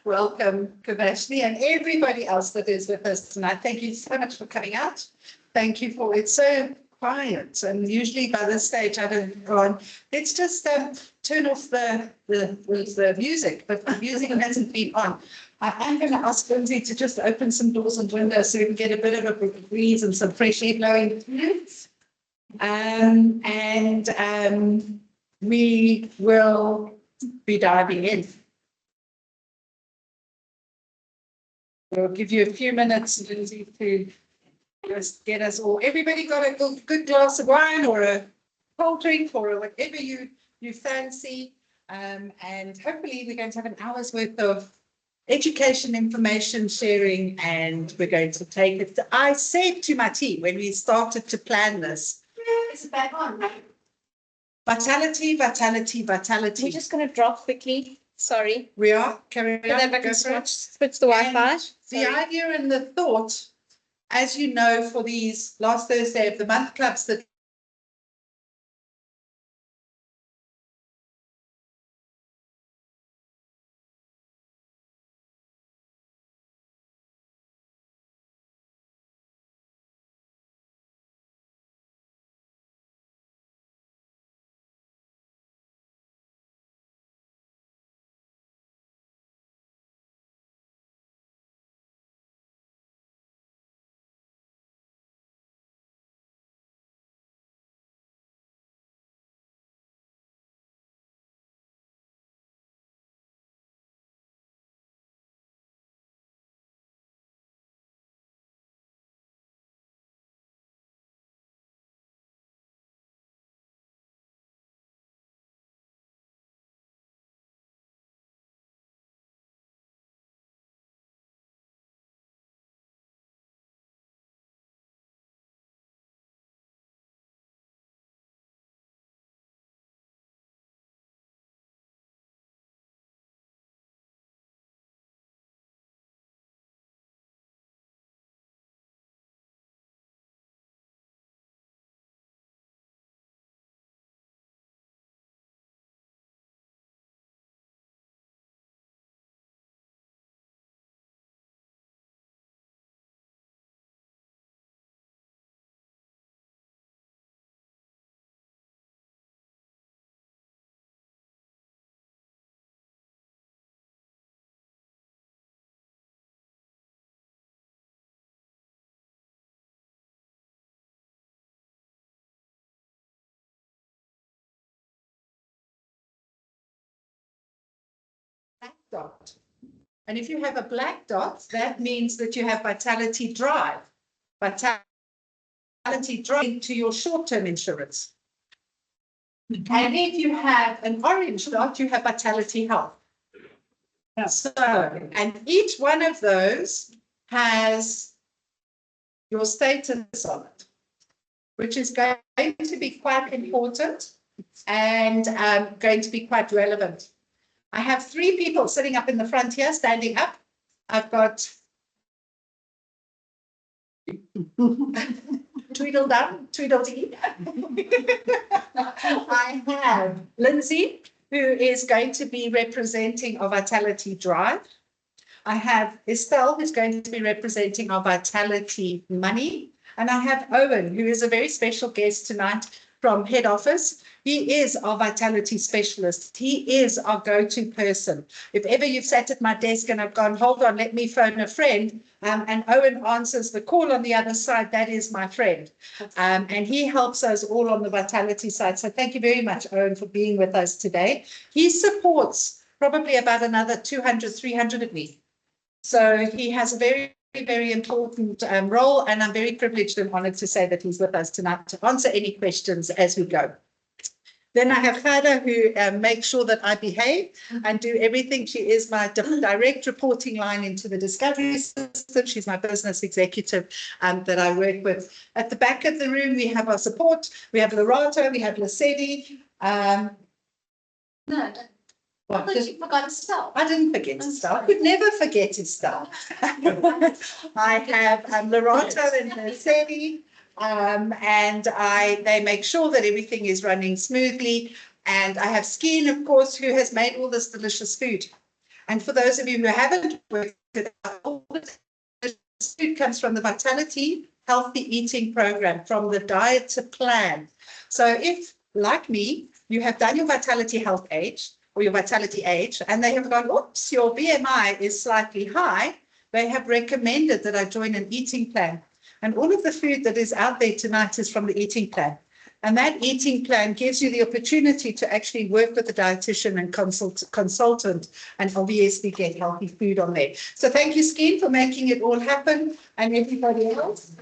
Welcome, Kavashni, and everybody else that is with us tonight. Thank you so much for coming out. Thank you for it's so quiet, and usually by this stage I don't go on. Let's just turn off the music, but the music hasn't been on. I am going to ask Lindsay to just open some doors and windows so we can get a bit of a breeze and some fresh air blowing. We will be diving in. We'll give you a few minutes, Lindsay, to just get us all. Everybody got a good glass of wine or a cold drink or whatever you fancy. And hopefully we're going to have an hour's worth of education, information sharing, and we're going to take it. I said to my team when we started to plan this, is it back on? Vitality, vitality, vitality. We're just going to drop quickly. Sorry. We are. Carry on. And then I can switch the Wi-Fi. The idea and the thought, as you know, for these last Thursday of the month clubs that black dot. And if you have a black dot, that means that you have Vitality Drive. Vitality Drive to your short-term insurance. And if you have an orange dot, you have Vitality Health. So, and each one of those has your status on it, which is going to be quite important and going to be quite relevant. I have 3 people sitting up in the front here, standing up. I've got Tweedledum, Tweedledee. I have Lindsay, who is going to be representing our Vitality Drive. I have Estelle, who's going to be representing our Vitality Money. And I have Owen, who is a very special guest tonight from head office. He is our vitality specialist. He is our go-to person. If ever you've sat at my desk and I've gone, hold on, let me phone a friend, and Owen answers the call on the other side, that is my friend. And he helps us all on the vitality side. So thank you very much, Owen, for being with us today. He supports probably about another 200, 300 of me. So he has a very important role, and I'm very privileged and honored to say that he's with us tonight to answer any questions as we go. Then I have Khada, who makes sure that I behave and do everything. She is my direct reporting line into the Discovery system. She's my business executive that I work with. At the back of the room, we have our support. We have Lerato, we have Lesedi. No. I thought you forgot Estelle. I didn't forget Estelle. I could never forget Estelle. I have Lerato and Lesedi. They make sure that everything is running smoothly. And I have Skeen, of course, who has made all this delicious food. And for those of you who haven't worked it out, all the food comes from the Vitality Healthy Eating Program, from the Diet to Plan. So if, like me, you have done your Vitality Health Age or your Vitality Age, and they have gone, oops, your BMI is slightly high, they have recommended that I join an eating plan. And all of the food that is out there tonight is from the eating plan. And that eating plan gives you the opportunity to actually work with a dietitian and consultant and obviously get healthy food on there. So thank you, Skeen, for making it all happen, and everybody else.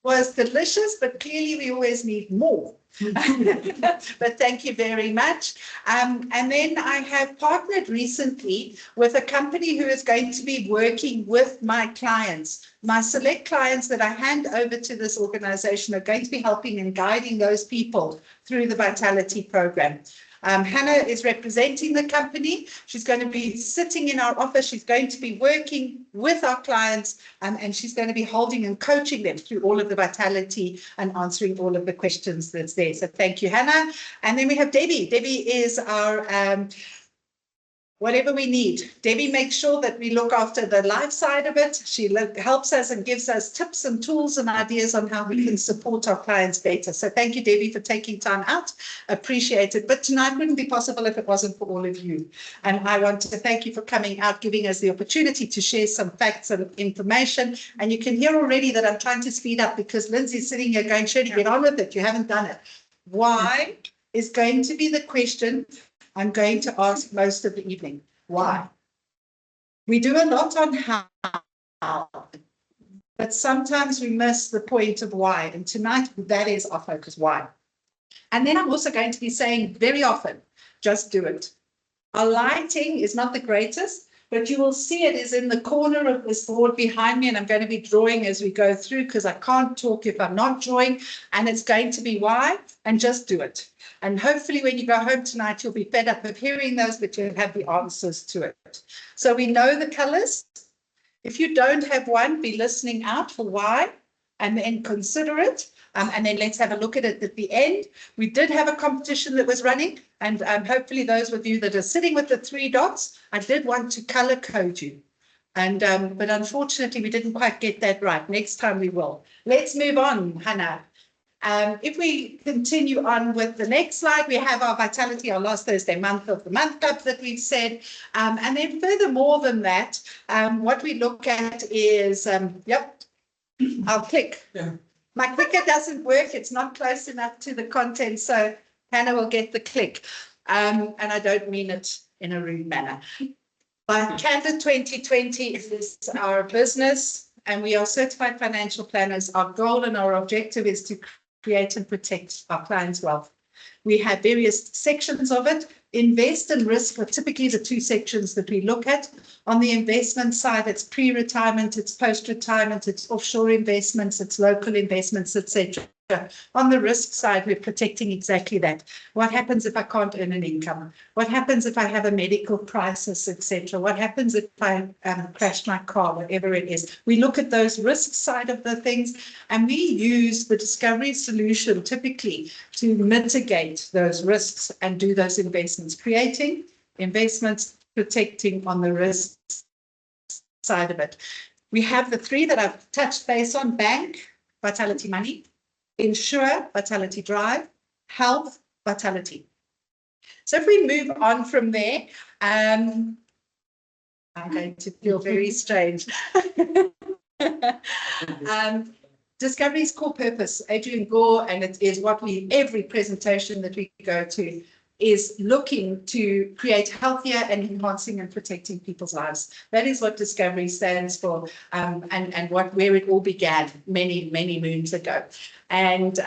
Was delicious, but clearly we always need more. But thank you very much. And then I have partnered recently with a company who is going to be working with my clients. My select clients that I hand over to this organization are going to be helping and guiding those people through the Vitality program. Hannah is representing the company. She's going to be sitting in our office. She's going to be working with our clients, and she's going to be holding and coaching them through all of the Vitality and answering all of the questions that's there. So thank you, Hannah. And then we have Debbie. Debbie is our whatever we need. Debbie makes sure that we look after the life side of it. She helps us and gives us tips and tools and ideas on how we can support our clients better. So thank you, Debbie, for taking time out. Appreciate it. But tonight wouldn't be possible if it wasn't for all of you. And I want to thank you for coming out, giving us the opportunity to share some facts and information. And you can hear already that I'm trying to speed up because Lindsay's sitting here going, Shirley, get on with it. You haven't done it. Why is going to be the question I'm going to ask most of the evening. Why? We do a lot on how, but sometimes we miss the point of why. And tonight, that is our focus, why. And then I'm also going to be saying very often, just do it. Our lighting is not the greatest, but you will see it is in the corner of this board behind me, and I'm going to be drawing as we go through because I can't talk if I'm not drawing, and it's going to be why, and just do it. And hopefully when you go home tonight, you'll be fed up of hearing those, but you'll have the answers to it. So we know the colors. If you don't have one, be listening out for why, and then consider it. And then let's have a look at it at the end. We did have a competition that was running, and hopefully those of you that are sitting with the 3 dots, I did want to color code you. And but unfortunately, we didn't quite get that right. Next time we will. Let's move on, Hannah. If we continue on with the next slide, we have our Vitality, our last Thursday month of the month club that we've said. And then furthermore than that, what we look at is, I'll click. Yeah. My clicker doesn't work. It's not close enough to the content. So Hannah will get the click. And I don't mean it in a rude manner. But Candid 2020 is our business, and we are certified financial planners. Our goal and our objective is to create and protect our clients' wealth. We have various sections of it. Invest and risk are typically the 2 sections that we look at. On the investment side, it's pre-retirement, it's post-retirement, it's offshore investments, it's local investments, etc. On the risk side, we're protecting exactly that. What happens if I can't earn an income? What happens if I have a medical crisis, etc.? What happens if I crash my car, whatever it is? We look at those risk side of the things, and we use the Discovery solution typically to mitigate those risks and do those investments, creating investments, protecting on the risk side of it. We have the 3 that I've touched base on: bank, Vitality Money; insure, Vitality Drive; health, Vitality. So if we move on from there, I'm going to feel very strange. Discovery's core purpose, Adrian Gore, and it is what we, every presentation that we go to, is looking to create healthier and enhancing and protecting people's lives. That is what Discovery stands for, and where it all began many, many moons ago. And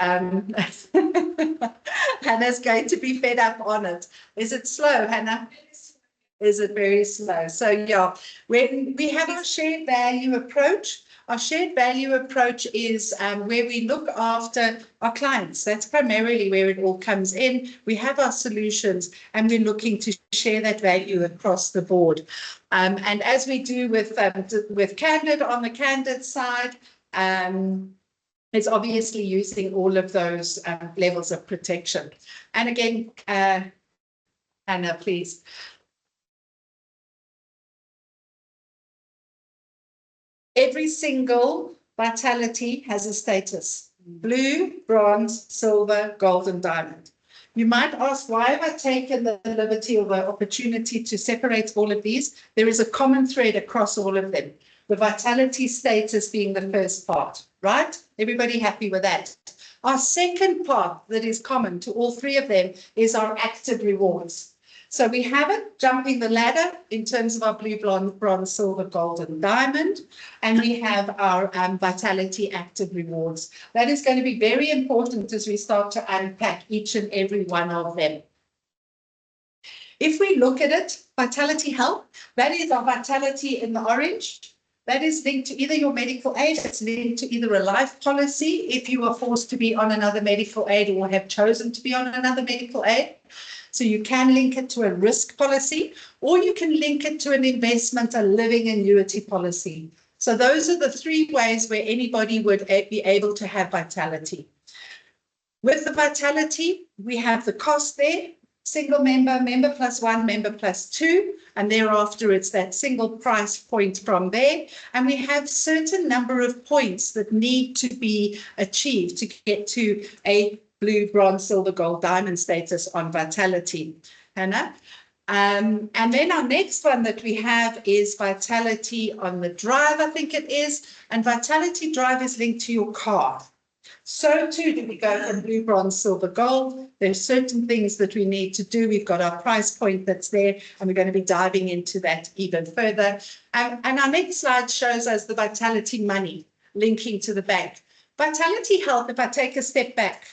Hannah's going to be fed up on it. Is it slow, Hannah? Is it very slow? So yeah, when we have our shared value approach, our shared value approach is where we look after our clients. That's primarily where it all comes in. We have our solutions, and we're looking to share that value across the board. And as we do with Candid, on the Candid side, it's obviously using all of those levels of protection. And again, Hannah, please. Every single Vitality has a status: blue, bronze, silver, gold, and diamond. You might ask, why have I taken the liberty or the opportunity to separate all of these? There is a common thread across all of them. The Vitality status being the first part, right? Everybody happy with that? Our second part that is common to all three of them is our active rewards. So we have it jumping the ladder in terms of our blue, bronze, silver, gold, and diamond. And we have our Vitality active rewards. That is going to be very important as we start to unpack each and every one of them. If we look at it, Vitality Health, that is our Vitality in the orange. That is linked to either your medical aid, it's linked to either a life policy if you are forced to be on another medical aid or have chosen to be on another medical aid. So you can link it to a risk policy, or you can link it to an investment, a living annuity policy. So those are the three ways where anybody would be able to have Vitality. With the Vitality, we have the cost there, single member, member plus one, member plus two, and thereafter it's that single price point from there. And we have certain number of points that need to be achieved to get to a blue, bronze, silver, gold, diamond status on Vitality, Hannah. And then our next one that we have is Vitality on the drive, I think it is. And Vitality drive is linked to your car. So too do we go from blue, bronze, silver, gold. There's certain things that we need to do. We've got our price point that's there, and we're going to be diving into that even further. And our next slide shows us the Vitality money linking to the bank. Vitality Health, if I take a step back,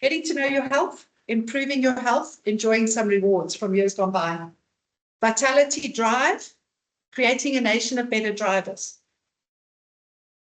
getting to know your health, improving your health, enjoying some rewards from years gone by. Vitality Drive, creating a nation of better drivers.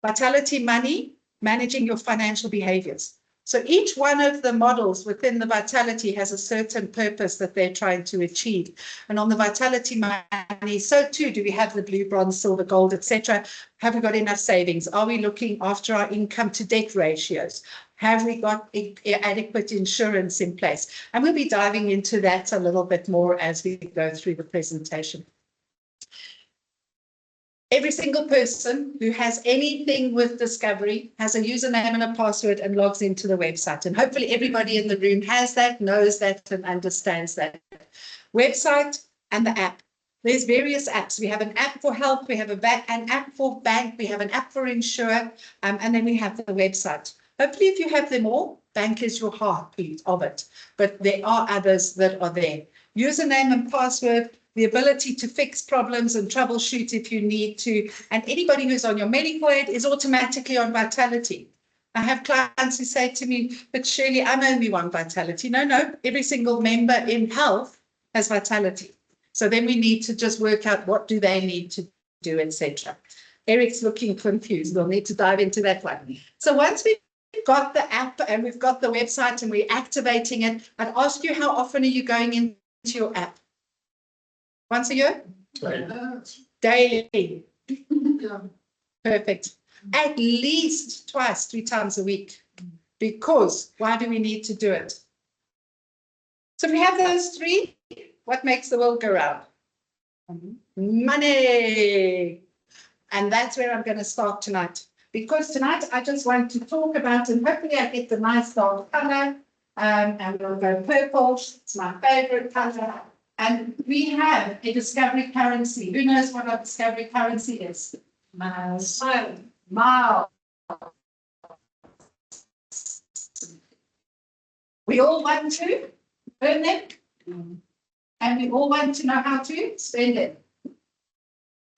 Vitality Money, managing your financial behaviors. So each one of the models within the Vitality has a certain purpose that they're trying to achieve. And on the Vitality Money, so too do we have the blue, bronze, silver, gold, etc. Have we got enough savings? Are we looking after our income to debt ratios? Have we got adequate insurance in place? And we'll be diving into that a little bit more as we go through the presentation. Every single person who has anything with Discovery has a username and a password and logs into the website. And hopefully everybody in the room has that, knows that, and understands that. Website and the app. There's various apps. We have an app for health, we have an app for bank, we have an app for insure, and then we have the website. Hopefully if you have them all, bank is your heartbeat of it. But there are others that are there. Username and password, the ability to fix problems and troubleshoot if you need to. And anybody who's on your medical aid is automatically on Vitality. I have clients who say to me, but Shirley, I'm only on Vitality. No, every single member in health has Vitality. So then we need to just work out what do they need to do, etc. Eric's looking confused. We'll need to dive into that one. So once we've got the app and we've got the website and we're activating it, I'd ask you, how often are you going into your app? Once a year? Daily. Perfect. At least twice, 3 times a week. Because why do we need to do it? So if we have those three, what makes the world go round? Money. And that's where I'm going to start tonight. Because tonight I just want to talk about, and hopefully I get the nice dark color, and we'll go purple. It's my favorite color. And we have a Discovery currency. Who knows what our Discovery currency is? Miles. Miles. We all want to earn them, and we all want to know how to spend it.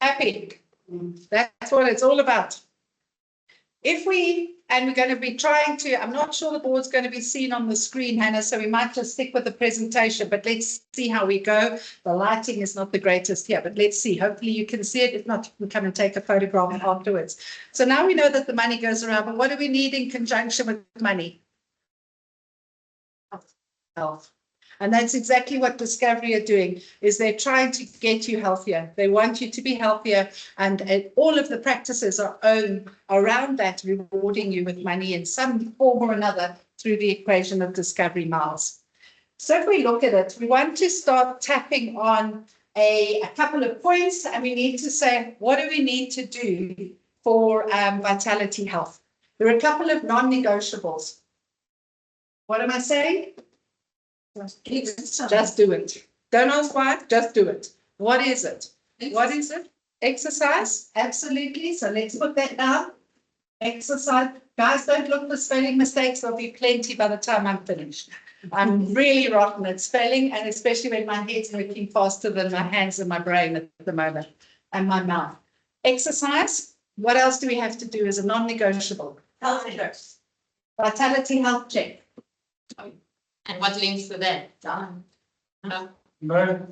Happy. That's what it's all about. And we're going to be trying to, I'm not sure the board's going to be seen on the screen, Hannah, so we might just stick with the presentation, but let's see how we go. The lighting is not the greatest here, but let's see. Hopefully you can see it. If not, you can come and take a photograph afterwards. So now we know that the money goes around, but what do we need in conjunction with money? Health. And that's exactly what Discovery are doing, is they're trying to get you healthier. They want you to be healthier, and all of the practices are around that, rewarding you with money in some form or another through the equation of Discovery Miles. So if we look at it, we want to start tapping on a couple of points, and we need to say, what do we need to do for Vitality Health? There are a couple of non-negotiables. What am I saying? Just do it. Don't ask why, just do it. What is it? What is it? Exercise, absolutely. So let's put that down. Exercise. Guys, don't look for spelling mistakes. There'll be plenty by the time I'm finished. I'm really rotten at spelling, and especially when my head's working faster than my hands and my brain at the moment, and my mouth. Exercise. What else do we have to do as a non-negotiable? Health check. Vitality health check. And what links to that? Done. No.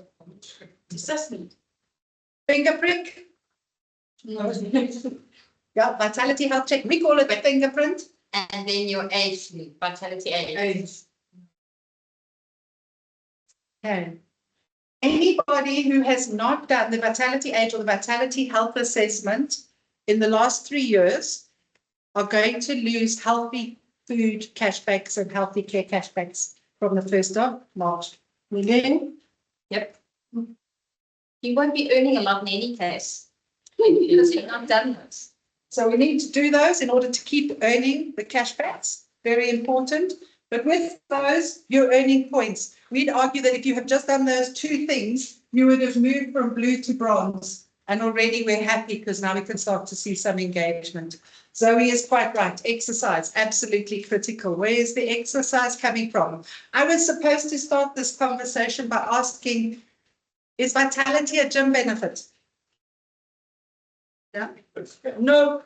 Assessment. Finger prick. No. Yeah, vitality health check. We call it a fingerprint. And then your age, vitality age. Okay. Anybody who has not done the vitality age or the vitality health assessment in the last 3 years are going to lose healthy food cashbacks and healthy care cashbacks from the 1st of March. Million? Yep. You won't be earning a lot in any case. Because you've not done this. So we need to do those in order to keep earning the cashbacks. Very important. But with those, you're earning points. We'd argue that if you have just done those 2 things, you would have moved from blue to bronze. And already we're happy because now we can start to see some engagement. Zoe is quite right. Exercise, absolutely critical. Where is the exercise coming from? I was supposed to start this conversation by asking, is vitality a gym benefit? Yeah. No,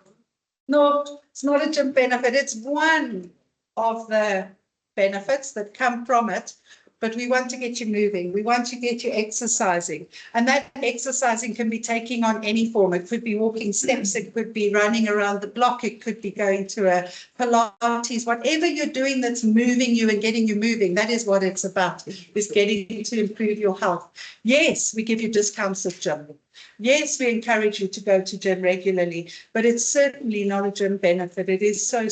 it's not a gym benefit. It's one of the benefits that come from it, but we want to get you moving. We want to get you exercising, and that exercising can be taking on any form. It could be walking steps, it could be running around the block, it could be going to a Pilates, whatever you're doing that's moving you and getting you moving. That is what it's about, is getting you to improve your health. Yes, we give you discounts at gym. Yes, we encourage you to go to gym regularly, but it's certainly not a gym benefit. It is so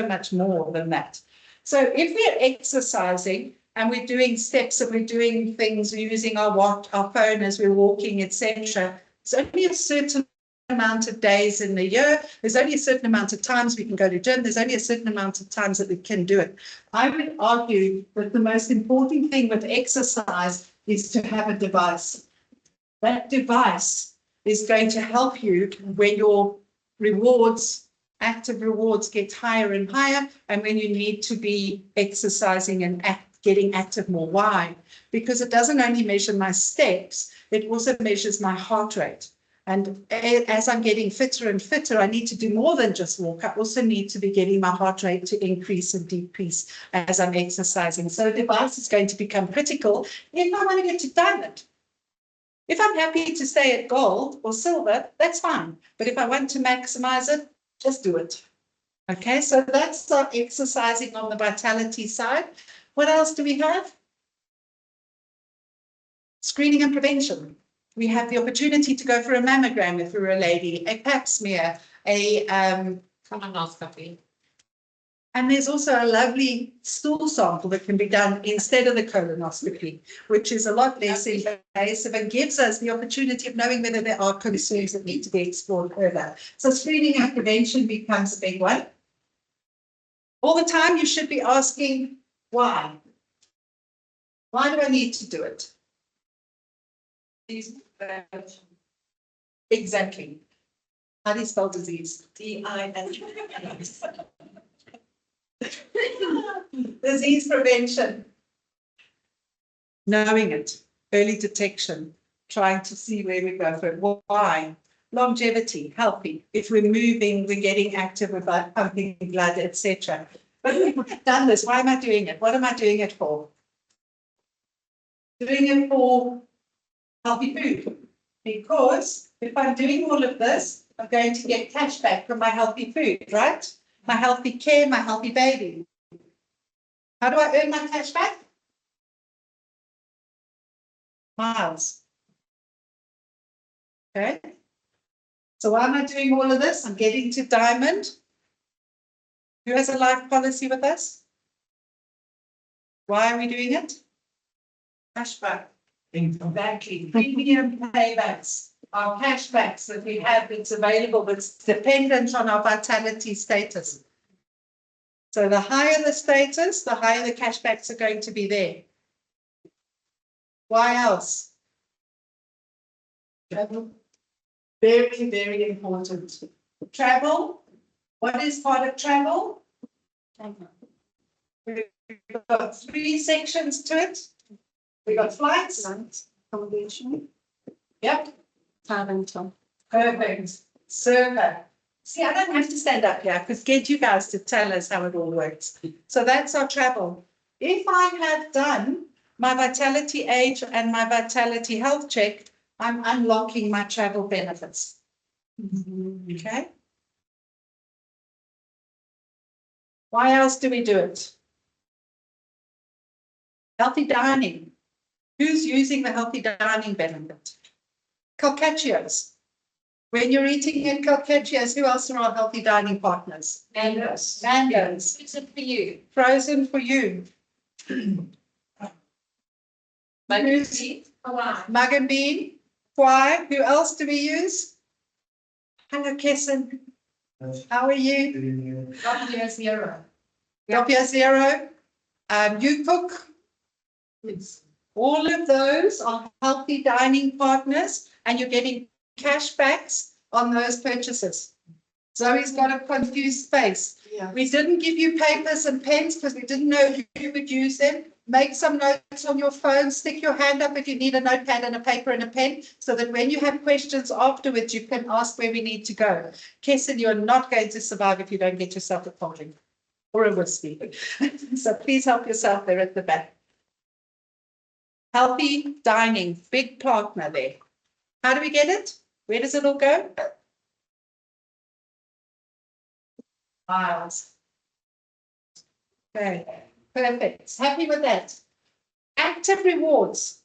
much more than that. So if we're exercising and we're doing steps and we're doing things, we're using our watch, our phone as we're walking, etc., it's only a certain amount of days in the year. There's only a certain amount of times we can go to gym. There's only a certain amount of times that we can do it. I would argue that the most important thing with exercise is to have a device. That device is going to help you when your rewards, active rewards, get higher and higher, and when you need to be exercising and getting active more. Why? Because it doesn't only measure my steps, it also measures my heart rate. And as I'm getting fitter and fitter, I need to do more than just walk. I also need to be getting my heart rate to increase and decrease as I'm exercising. So a device is going to become critical if I want to get to diamond. If I'm happy to stay at gold or silver, that's fine. But if I want to maximize it, just do it. Okay, so that's our exercising on the vitality side. What else do we have? Screening and prevention. We have the opportunity to go for a mammogram if we're a lady, a pap smear, a colonoscopy. And there's also a lovely stool sample that can be done instead of the colonoscopy, which is a lot less invasive and gives us the opportunity of knowing whether there are concerns that need to be explored further. So screening and prevention becomes a big one. All the time you should be asking, why? Why do I need to do it? Exactly. How do you spell disease? D-I-S. Disease prevention. Knowing it, early detection, trying to see where we go for it. Why? Longevity, healthy. If we're moving, we're getting active, we're pumping blood, etc. But we've done this. Why am I doing it? What am I doing it for? Doing it for healthy food. Because if I'm doing all of this, I'm going to get cash back from my healthy food, right? My healthy care, my healthy baby. How do I earn my cash back? Miles. Okay. So why am I doing all of this? I'm getting to diamond. Who has a life policy with us? Why are we doing it? Cash back. Exactly. Premium paybacks are cashbacks that we have that's available, but it's dependent on our vitality status. So the higher the status, the higher the cashbacks are going to be there. Why else? Travel. Very, very important. Travel. What is part of travel? We've got 3 sections to it. We've got flights. Accommodation. Yep. Car rental. Perfect. Super. See, I don't have to stand up here. I could get you guys to tell us how it all works. So that's our travel. If I have done my vitality age and my vitality health check, I'm unlocking my travel benefits. Okay. Why else do we do it? Healthy dining. Who's using the healthy dining benefit? Calcachios. When you're eating in Calcachios, who else are our healthy dining partners? Nando's. Nando's. It's it for you. Frozen for you. Hawaii. Mug and bean. Why? Who else do we use? Hello, Kesson. How are you? Doppia zero. Doppia Zero. You cook. All of those are healthy dining partners, and you're getting cashbacks on those purchases. Zoe's got a confused face. Yeah. We didn't give you papers and pens because we didn't know who would use them. Make some notes on your phone, stick your hand up if you need a notepad and a paper and a pen, so that when you have questions afterwards, you can ask where we need to go. Kesson, you're not going to survive if you don't get yourself a cold drink or a whiskey. So please help yourself there at the back. Healthy dining, big partner there. How do we get it? Where does it all go? Miles. Okay, perfect. Happy with that. Active rewards.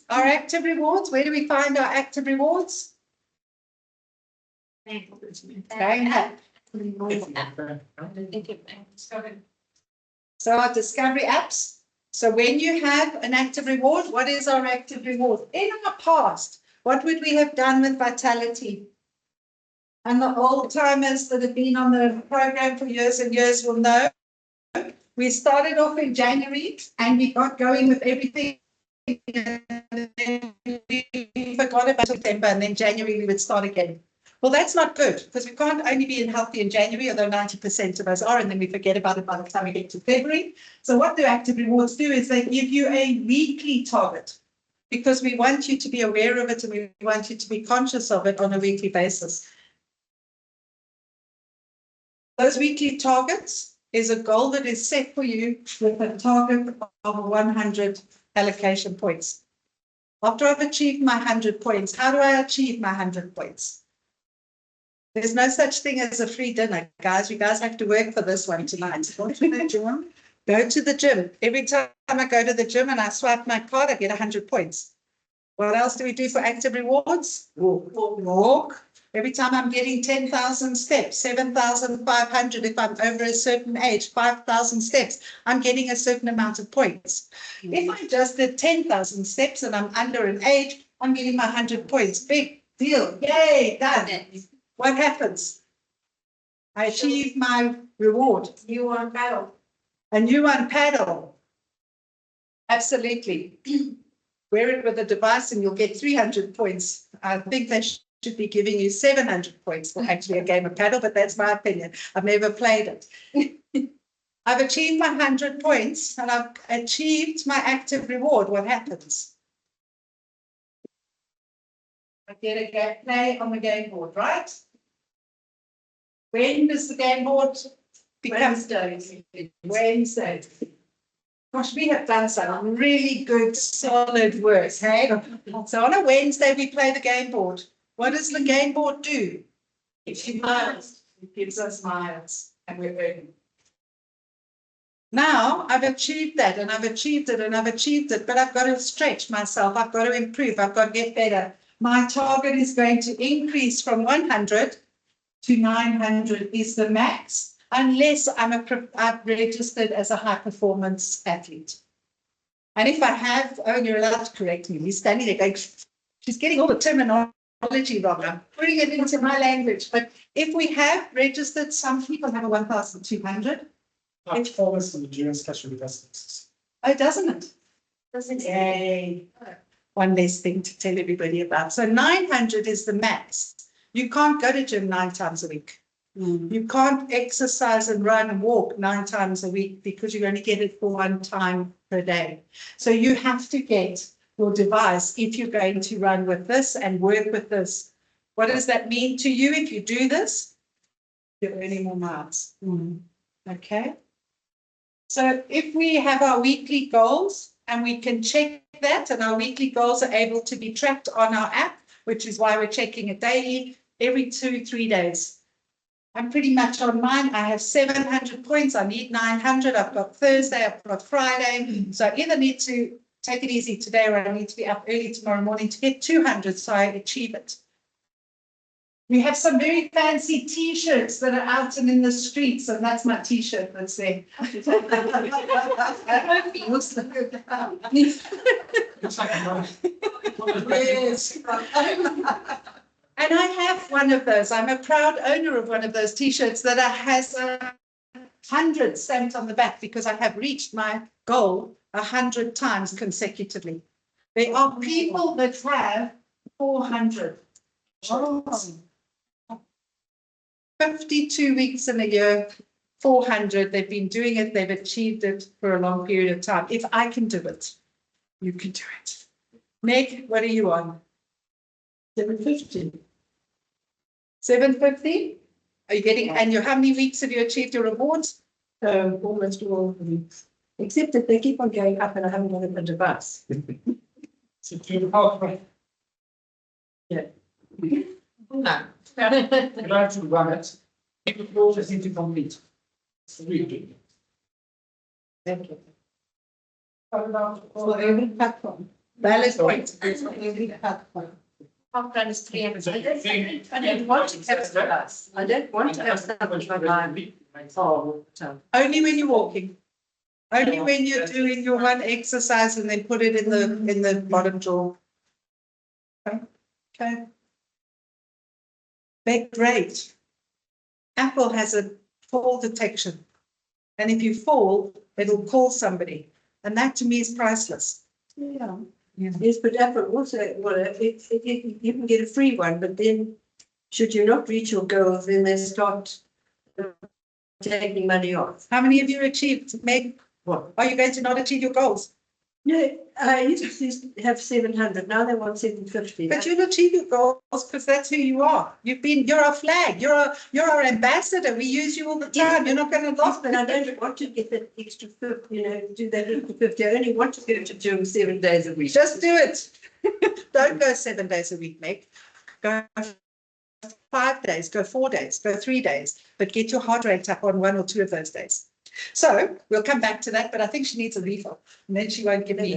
Our active rewards, where do we find our active rewards? Going up. So our discovery apps. So when you have an active reward, what is our active reward? In our past, what would we have done with Vitality? And the old timers that have been on the program for years and years will know. We started off in January and we got going with everything. We forgot about September, and then January we would start again. Well, that's not good, because we can't only be in healthy in January, although 90% of us are, and then we forget about it by the time we get to February. So what do active rewards do is they give you a weekly target, because we want you to be aware of it and we want you to be conscious of it on a weekly basis. Those weekly targets is a goal that is set for you with a target of 100 allocation points. After I've achieved my 100 points, how do I achieve my 100 points? There's no such thing as a free dinner, guys. You guys have to work for this one tonight. Go to the gym. Go to the gym. Every time I go to the gym and I swipe my card, I get 100 points. What else do we do for active rewards? Walk. Every time I'm getting 10,000 steps, 7,500 if I'm over a certain age, 5,000 steps, I'm getting a certain amount of points. If I just did 10,000 steps and I'm under an age, I'm getting my 100 points. Big deal. Yay, done. What happens? I achieve my reward. You want paddle. A new one paddle. Absolutely. Wear it with a device and you'll get 300 points. I think they should be giving you 700 points for actually a game of paddle, but that's my opinion. I've never played it. I've achieved my 100 points and I've achieved my active reward. What happens? I get a play on the game board, right? When does the game board become Wednesday? Gosh, we have done some really good, solid work, hey? So on a Wednesday, we play the game board. What does the game board do? It gives us miles, and we're earning. Now, I've achieved that, and I've achieved it, and I've achieved it, but I've got to stretch myself. I've got to improve. I've got to get better. My target is going to increase from 100 to 900 is the max, unless I've registered as a high performance athlete. And if I have, oh, you're allowed to correct me. He's standing there going, she's getting all the terminology wrong. I'm putting it into my language. But if we have registered, some people have a 1,200. That falls in the junior special business. Oh, doesn't it? Yay. One less thing to tell everybody about. So 900 is the max. You can't go to gym 9 times a week. You can't exercise and run and walk 9 times a week because you only get it for 1 time per day. So you have to get your device if you're going to run with this and work with this. What does that mean to you if you do this? You're earning more miles. Okay. So if we have our weekly goals and we can check that, and our weekly goals are able to be tracked on our app, which is why we're checking it daily, every 2-3 days. I'm pretty much on mine. I have 700 points. I need 900. I've got Thursday, I've got Friday. So I either need to take it easy today or I need to be up early tomorrow morning to get 200 so I achieve it. We have some very fancy T-shirts that are out and in the streets, and that's my T-shirt that's there. It's like a Yes. And I have one of those. I'm a proud owner of one of those T-shirts that has 100 stamped on the back because I have reached my goal 100 times consecutively. There are people that have 400. Oh. 52 weeks in a year, 400. They've been doing it. They've achieved it for a long period of time. If I can do it, you can do it. Meg, what are you on? 750. 750? Are you getting, and how many weeks have you achieved your rewards? Almost all the weeks, except that they keep on going up and I haven't got a device. So you halfway. Yeah. No. You have to run it. People just need to complete. Really. Thank you. For every platform. Valid point. Every platform. Half is 300. I don't want to have a device. I don't want to have something online all the time. Only when you're walking. Only when you're doing your one exercise and then put it in the bottom drawer. Okay. They're great. Apple has a fall detection. And if you fall, it'll call somebody. And that to me is priceless. Yeah. Yeah. Yes, but Apple also, well, you can get a free one, but then should you not reach your goals, then they start taking money off. How many of you achieved, Meg? What? Are you going to not achieve your goals? No, I used to have 700, now they want 750. But you'll achieve your goals because that's who you are. You're our flag. You're our ambassador. We use you all the time. You're not going to Yes, lose. but I don't want to get that extra 50, do that extra 50. I only want to go to gym 7 days a week. Just do it. Don't go 7 days a week, Meg. Go 5 days, go 4 days, go 3 days, but get your heart rate up on 1 or 2 of those days. So we'll come back to that, but I think she needs a refill and then she won't give me.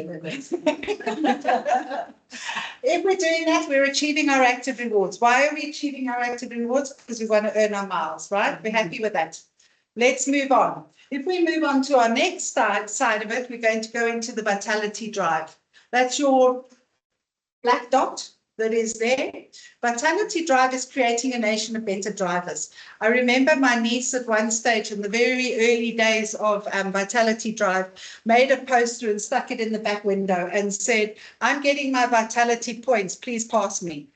If we're doing that, we're achieving our active rewards. Why are we achieving our active rewards? Because we want to earn our miles, right? We're happy with that. Let's move on. If we move on to our next side of it, we're going to go into the Vitality Drive. That's your black dot that is there. Vitality Drive is creating a nation of better drivers. I remember my niece at one stage in the very early days of Vitality Drive made a poster and stuck it in the back window and said, I'm getting my Vitality points, please pass me.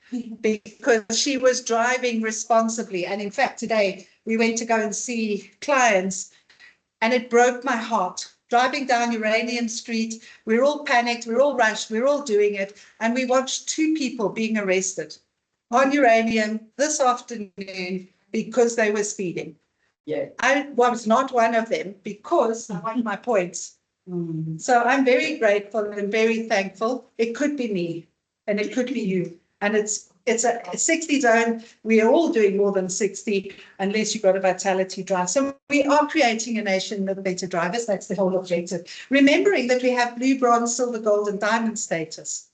Because she was driving responsibly. And in fact, today we went to go and see clients and it broke my heart. Driving down Uranium Street, we're all panicked, we're all rushed, we're all doing it. And we watched 2 people being arrested on Uranium this afternoon because they were speeding. Yeah. I was not one of them because I want my points. So I'm very grateful and very thankful. It could be me and it could be you. And it's a 60 zone. We are all doing more than 60 unless you've got a Vitality Drive. So we are creating a nation of better drivers. That's the whole objective. Remembering that we have blue, bronze, silver, gold, and diamond status.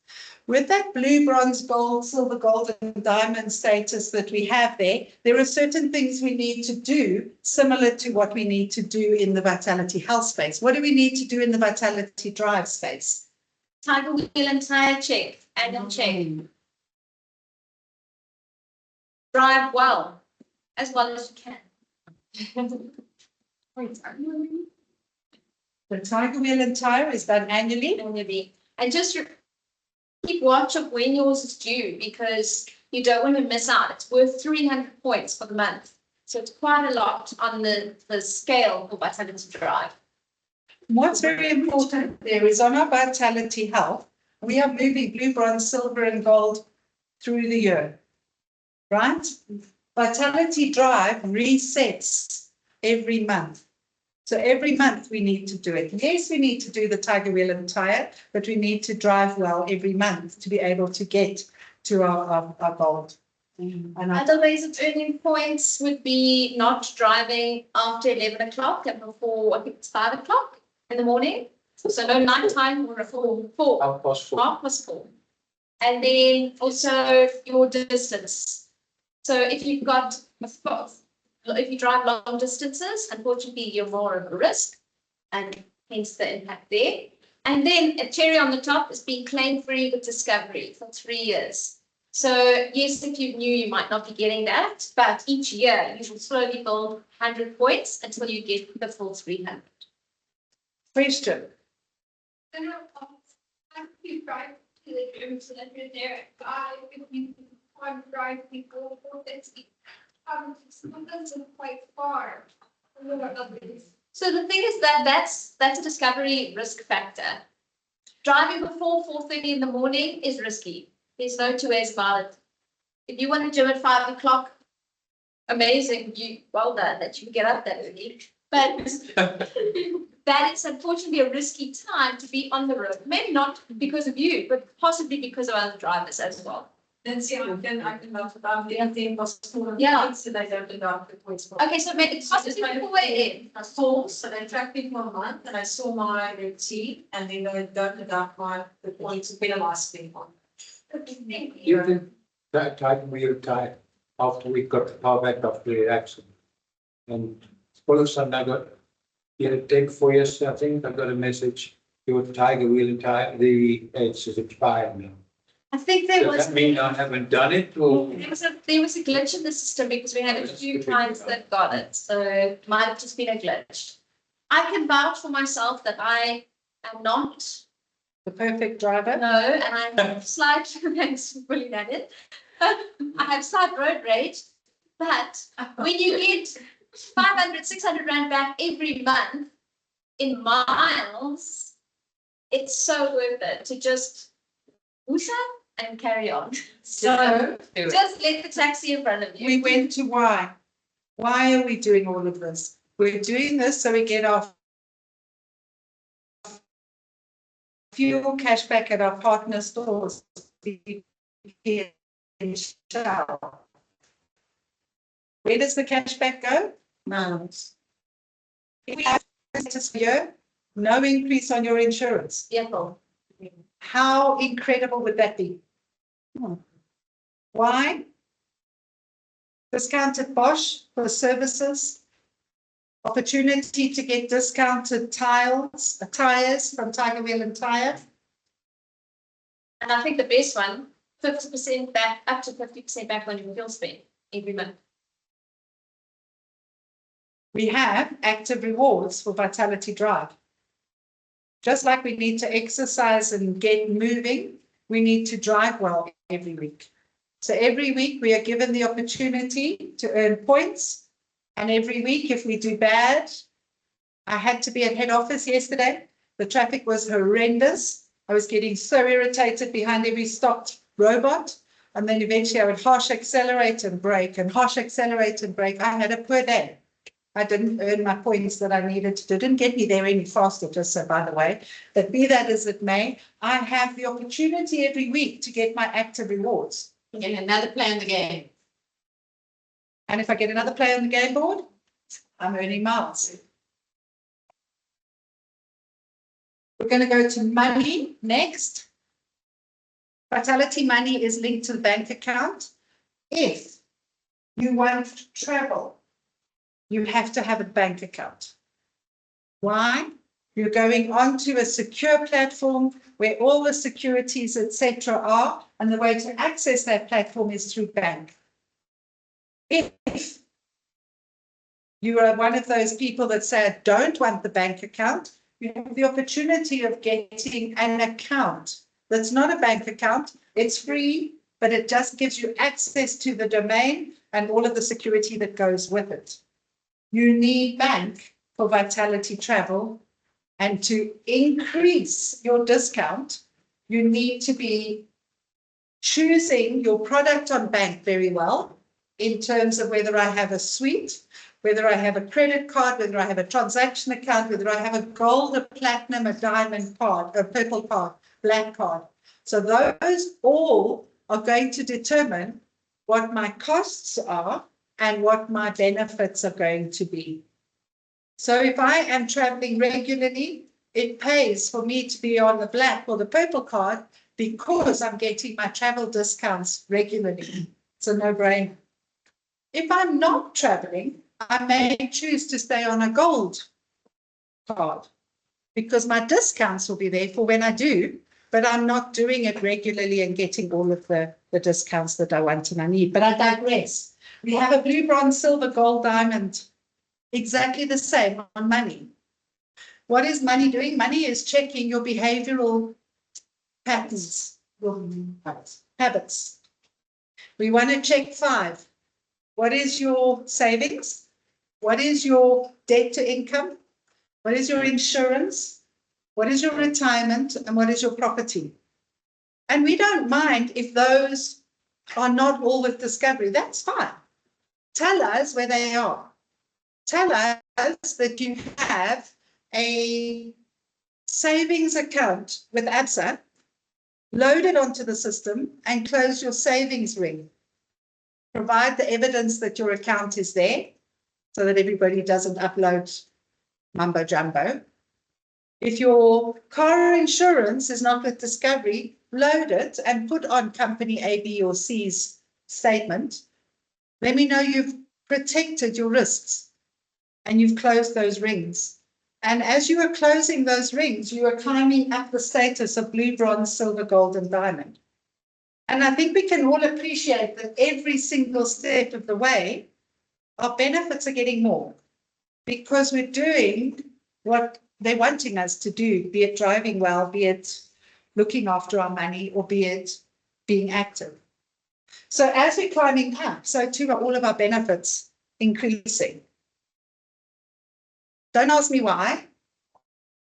With that blue, bronze, gold, silver, gold, and diamond status that we have there are certain things we need to do similar to what we need to do in the Vitality Health space. What do we need to do in the Vitality Drive space? Tiger wheel and tire check, annual check. Drive well as you can. The Tiger Wheel and Tire is done annually. Annually. And just keep watch of when yours is due because you don't want to miss out. It's worth 300 points for the month. So it's quite a lot on the scale for Vitality Drive. What's very important there is on our Vitality Health, we are moving blue, bronze, silver, and gold through the year, right? Vitality Drive resets every month. So every month we need to do it. Yes, we need to do the Tiger Wheel and Tire, but we need to drive well every month to be able to get to our gold. And Other ways of earning points would be not driving after 11 o'clock and before, I think it's 5 o'clock in the morning. So no nighttime or before 4. Half past 4. Half past 4. And then also your distance. So if you've got if you drive long distances, unfortunately, you're more of a risk and hence the impact there. And then a cherry on the top is being claim free with Discovery for 3 years. So yes, if you knew, you might not be getting that, but each year you will slowly build 100 points until you get the full 300. question. You drive to the gym so that you're there at 5, if you want to drive people, that's sometimes it's quite far. So the thing is that that's a Discovery risk factor. Driving before 4:30 in the morning is risky. There's no two ways about it. If you want to gym at 5 o'clock, amazing, well done that you get up that early. But that is unfortunately a risky time to be on the road. Maybe not because of you, but possibly because of other drivers as well. Then see, I can laugh about the other possible. Yeah. So they don't deduct the points. Okay, so maybe it's possibly before in. I saw, so they track people a month and I saw my routine and then they don't deduct the points penalized people. You can Tiger Wheel Tire after we got the power back after the accident. And all of a sudden I got, a day 4 years, I think, I got a message, your Tiger Wheel and Tire, the edge is expired now. I think there Does was that mean I haven't done it or? there was a glitch in the system because we had a few clients that got it. So it might have just been a glitch. I can vouch for myself that I am not The perfect driver. no, and I'm slight thanks for pulling that in. I have slight road rage, but when you get 500, 600 rand back every month in miles, it's so worth it to just whoosh up and carry on. So just let the taxi in front of you. We went to why. Why are we doing all of this? We're doing this so we get our fuel cash back at our partner stores. Shell. Where does the cash back go? Miles. If we have this year, no increase on your insurance. Vehicle. How incredible would that be? Why? Discounted Bosch for services, opportunity to get discounted tires from Tiger Wheel and Tire. And I think the best one, 50% back, up to 50% back on your fuel spend every month. We have active rewards for Vitality Drive. Just like we need to exercise and get moving, we need to drive well every week. So every week we are given the opportunity to earn points. And every week, if we do bad, I had to be at head office yesterday. The traffic was horrendous. I was getting so irritated behind every stopped robot. And then eventually I would harsh accelerate and brake and harsh accelerate and brake. I had a poor day. I didn't earn my points that I needed to. It didn't get me there any faster, just so by the way. But be that as it may, I have the opportunity every week to get my active rewards. Getting another play in the game. And if I get another play on the game board, I'm earning miles. We're going to go to money next. Vitality money is linked to the bank account. If you want to travel, you have to have a bank account. Why? You're going onto a secure platform where all the securities, etc., are, and the way to access that platform is through bank. If you are one of those people that say, I don't want the bank account, you have the opportunity of getting an account that's not a bank account. It's free, but it just gives you access to the domain and all of the security that goes with it. You need bank for Vitality Travel, and to increase your discount, you need to be choosing your product on bank very well in terms of whether I have a suite, whether I have a credit card, whether I have a transaction account, whether I have a gold, a platinum, a diamond card, a purple card, black card. So those all are going to determine what my costs are and what my benefits are going to be. So if I am traveling regularly, it pays for me to be on the black or the purple card because I'm getting my travel discounts regularly. It's a no-brainer. If I'm not traveling, I may choose to stay on a gold card because my discounts will be there for when I do, but I'm not doing it regularly and getting all of the discounts that I want and I need. But I digress. We have a blue, bronze, silver, gold, diamond. Exactly the same on money. What is money doing? Money is checking your behavioral patterns, your habits. We want to check 5. What is your savings? What is your debt to income? What is your insurance? What is your retirement? And what is your property? And we don't mind if those are not all with Discovery. That's fine. Tell us where they are. Tell us that you have a savings account with Absa, load it onto the system and close your savings ring. Provide the evidence that your account is there so that everybody doesn't upload mumbo jumbo. If your car insurance is not with Discovery, load it and put on company A, B, or C's statement. Let me know you've protected your risks and you've closed those rings. And as you are closing those rings, you are climbing up the status of blue, bronze, silver, gold, and diamond. And I think we can all appreciate that every single step of the way, our benefits are getting more because we're doing what they're wanting us to do, be it driving well, be it looking after our money, or be it being active. So as we're climbing up, so too are all of our benefits increasing. Don't ask me why.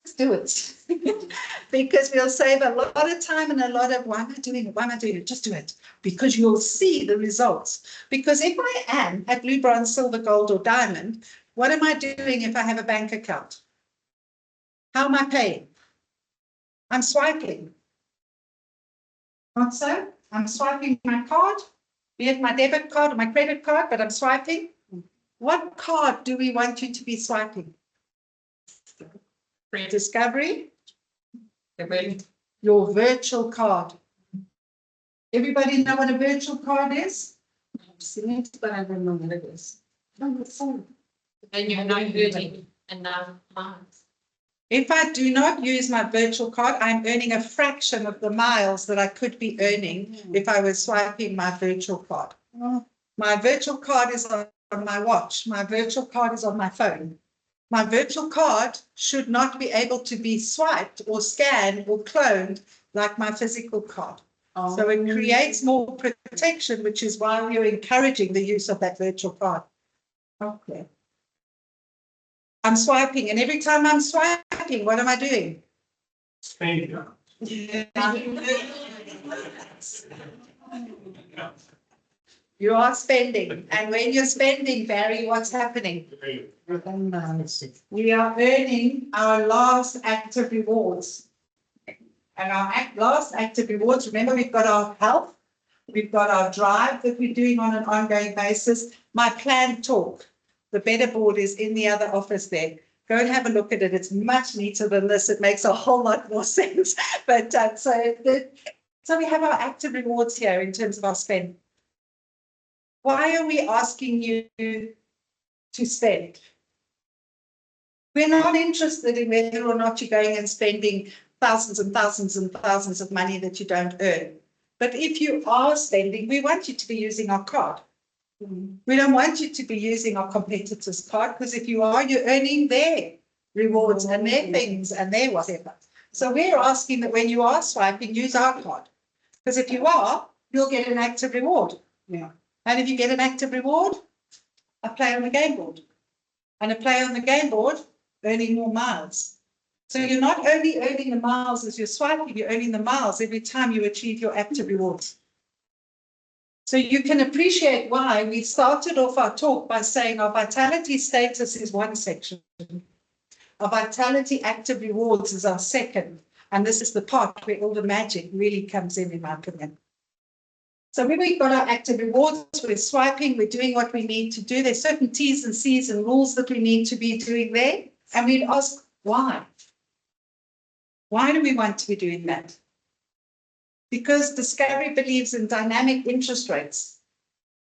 Let's do it. Because we'll save a lot of time and a lot of, why am I doing it? Why am I doing it? Just do it. Because you'll see the results. Because if I am at blue, bronze, silver, gold, or diamond, what am I doing if I have a bank account? How am I paying? I'm swiping. Not so. I'm swiping my card, be it my debit card or my credit card, but I'm swiping. What card do we want you to be swiping? Discovery, your virtual card. Everybody know what a virtual card is? I've seen it, but I don't know what it is. And you're not earning enough miles. If I do not use my virtual card, I'm earning a fraction of the miles that I could be earning if I was swiping my virtual card. My virtual card is on my watch. My virtual card is on my phone. My virtual card should not be able to be swiped or scanned or cloned like my physical card. So it creates more protection, which is why we're encouraging the use of that virtual card. Okay. I'm swiping, and every time I'm swiping, what am I doing? Spending. You are spending, and when you're spending, Barry, what's happening? We are earning our last active rewards. And our last active rewards, remember, we've got our health, we've got our drive that we're doing on an ongoing basis. My planned talk, the better board is in the other office there. Go and have a look at it. It's much neater than this. It makes a whole lot more sense. But so So we have our active rewards here in terms of our spend. Why are we asking you to spend? We're not interested in whether or not you're going and spending thousands and thousands and thousands of money that you don't earn. But if you are spending, we want you to be using our card. We don't want you to be using our competitors' card, because if you are, you're earning their rewards and their things and their whatever. So we're asking that when you are swiping, use our card. Because if you are, you'll get an active reward. Yeah. And if you get an active reward, a play on the game board. And a play on the game board, earning more miles. So you're not only earning the miles as you're swiping, you're earning the miles every time you achieve your active rewards. So you can appreciate why we started off our talk by saying our vitality status is one section. Our vitality active rewards is our second. And this is the part where all the magic really comes in my opinion. So when we've got our active rewards, we're swiping, we're doing what we need to do. There's certain T's and C's and rules that we need to be doing there. And we'd ask, why? Why do we want to be doing that? Because Discovery believes in dynamic interest rates.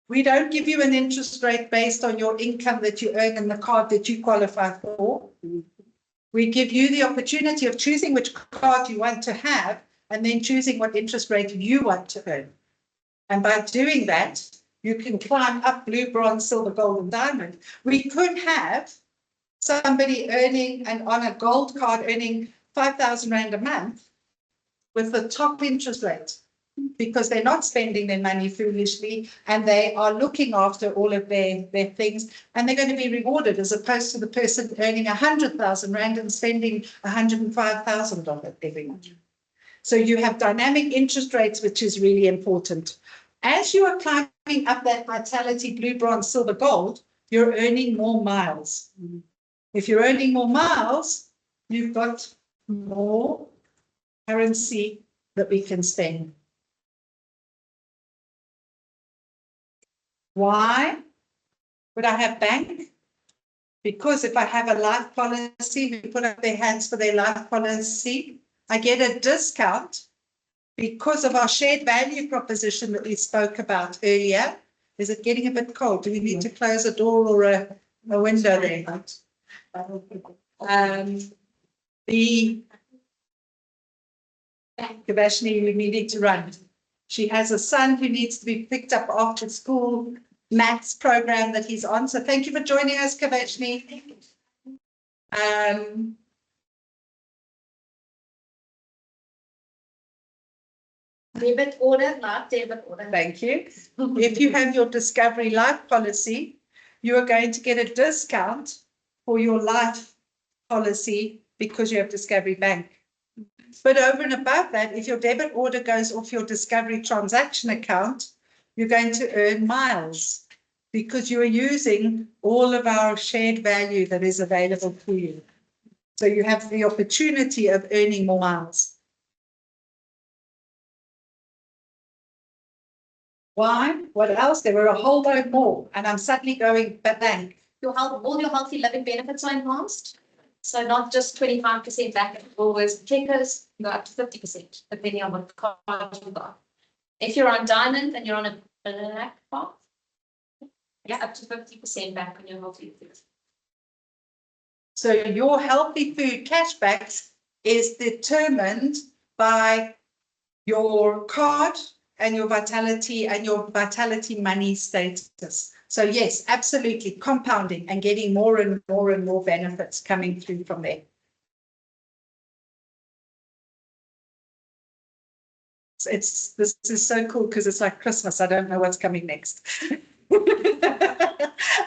We don't give you an interest rate based on your income that you earn and the card that you qualify for. We give you the opportunity of choosing which card you want to have and then choosing what interest rate you want to earn. And by doing that, you can climb up blue, bronze, silver, gold, and diamond. We could have somebody earning and on a gold card earning 5,000 Rand a month with the top interest rate because they're not spending their money foolishly and they are looking after all of their things and they're going to be rewarded as opposed to the person earning 100,000 Rand and spending $105,000 every month. So you have dynamic interest rates, which is really important. As you are climbing up that vitality, blue, bronze, silver, gold, you're earning more miles. If you're earning more miles, you've got more currency that we can spend. Why would I have bank? Because if I have a life policy, who put up their hands for their life policy, I get a discount because of our shared value proposition that we spoke about earlier. Is it getting a bit cold? Do we need to close a door or a window there? The Kavashni, we need to run. She has a son who needs to be picked up after school maths program that he's on. So thank you for joining us, Kavashni. Debit order, not debit order. Thank you. If you have your Discovery Life policy, you are going to get a discount for your life policy because you have Discovery Bank. But over and above that, if your debit order goes off your Discovery transaction account, you're going to earn miles because you are using all of our shared value that is available to you. So you have the opportunity of earning more miles. Why? What else? There were a whole load more, and I'm suddenly going blank. All your healthy living benefits are enhanced. So not just 25% back at always checkers, go up to 50%, depending on what card you've got. If you're on diamond and you're on a black card, yeah, up to 50% back on your healthy food. So your healthy food cashback is determined by your card and your vitality money status. So yes, absolutely compounding and getting more and more and more benefits coming through from there. This is so cool because it's like Christmas. I don't know what's coming next.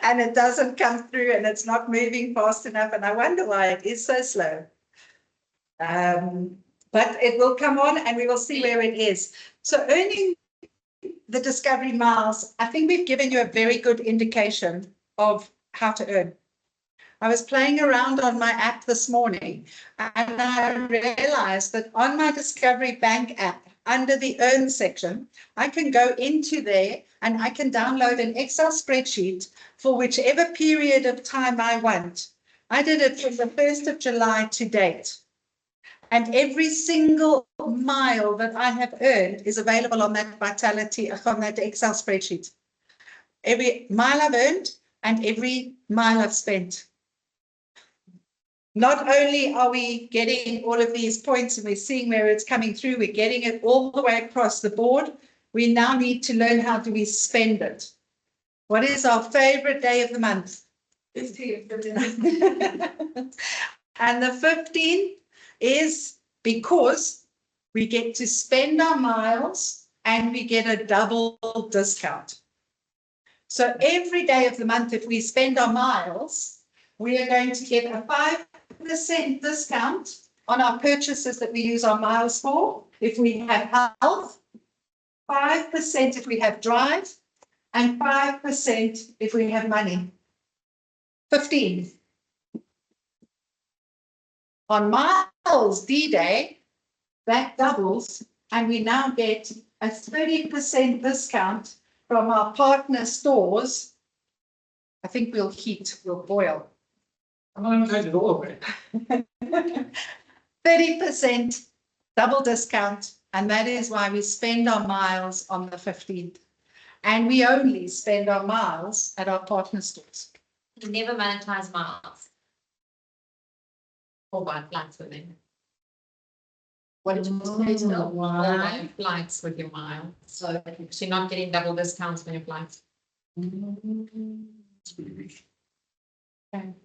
And it doesn't come through and it's not moving fast enough. And I wonder why it is so slow. But it will come on and we will see where it is. So earning the Discovery miles, I think we've given you a very good indication of how to earn. I was playing around on my app this morning and I realized that on my Discovery Bank app, under the earn section, I can go into there and I can download an Excel spreadsheet for whichever period of time I want. I did it from the 1st of July to date. And every single mile that I have earned is available on that Vitality, on that Excel spreadsheet. Every mile I've earned and every mile I've spent. Not only are we getting all of these points and we're seeing where it's coming through, we're getting it all the way across the board. We now need to learn how do we spend it. What is our favorite day of the month? 15th. And the 15th is because we get to spend our miles and we get a double discount. So every day of the month, if we spend our miles, we are going to get a 5% discount on our purchases that we use our miles for. If we have health, 5% if we have drive, and 5% if we have money. 15. On miles D-Day, that doubles, and we now get a 30% discount from our partner stores. I think we'll boil. I'm going to take it all away. 30% double discount, and that is why we spend our miles on the 15th. And we only spend our miles at our partner stores. You never monetize miles. Or buy flights with them. What did you say to them? Or buy flights with your miles. So you're not getting double discounts when you fly. It's pretty weak. When